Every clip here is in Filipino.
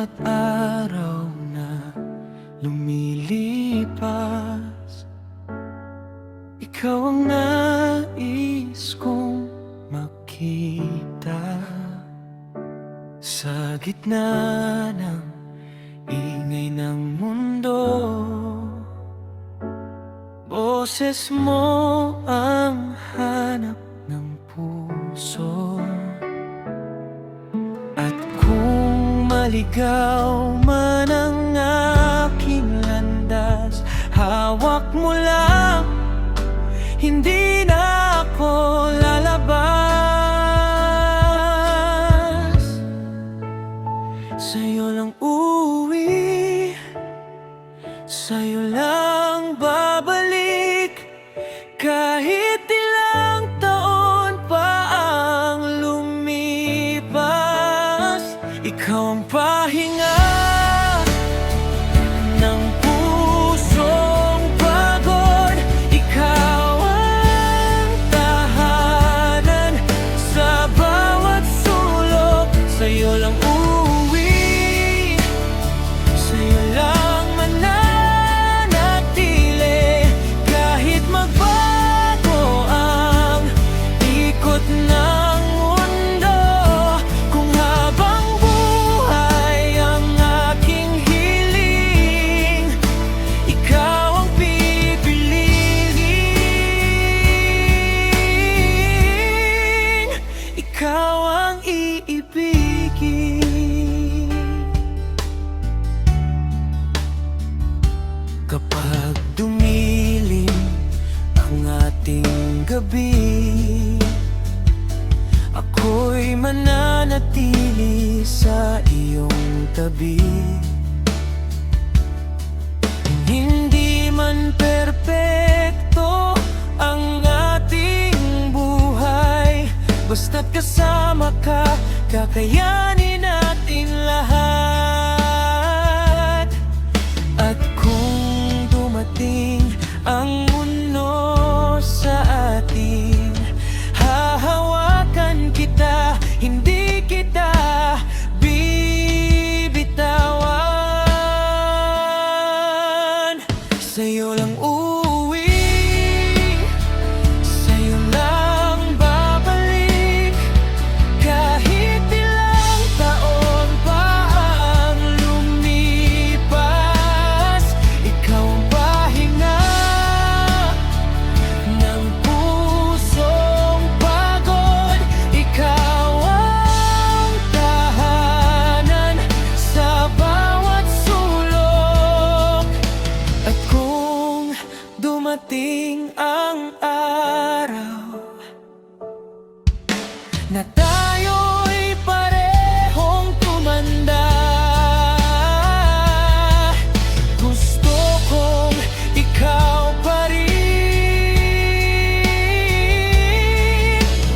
bawat araw na lumilipas, ikaw ang nais kong makita. Sa gitna ng ingay ng mundo, boses mo ang hanap ng puso. At kung maligaw man ang aking landas, hawak mo lang, hindi na ako lalabas. Sa'yo lang uuwi, sa'yo lang babalik, kahit ilang taon pa ang lumipas. Ikaw ang pahinga ng pusong pagod, ikaw ang tahanan sa bawat sulok. Sa'yo lang uuwi, sa'yo lang mananatili, kahit magbago ang ikot ng mundo. Kung habang buhay ang aking hiling, ikaw ang pipiliin, ikaw ang iibigin. Kapag dumilim ang ating gabi, ako'y mananatili sa iyong tabi. Hindi man perpekto ang ating buhay, basta't kasama ka, kakayanin natin lahat. At kung dumating ang mundo sa atin, hahawakan kita, hindi kita bibitawan. Sa'yo lang uuwi, sa'yo lang babalik, kahit ilang taon pa ang lumipas. Ikaw ang pahinga ng pusong pagod, ikaw ang tahanan sa bawat sulok. At kung dumating ang araw na tayo'y parehong tumanda, gusto kong ikaw pa rin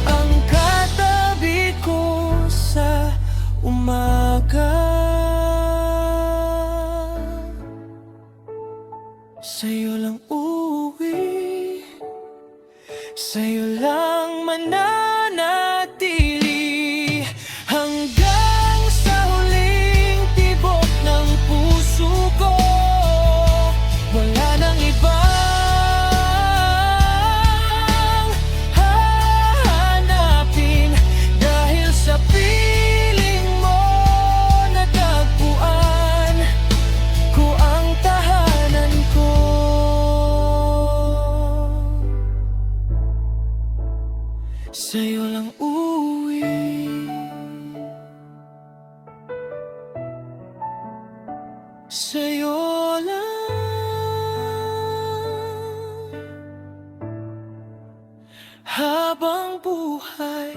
ang katabi ko sa umaga. Sa'yo lang uuwi, sa'yo lang mananatili, hanggang sa huling tibok ng puso ko. Wala nang ibang hahanapin, dahil sa piling mo natagpuan ko ang tahanan ko. Sa'yo lang uuwi, sa'yo lang habang buhay.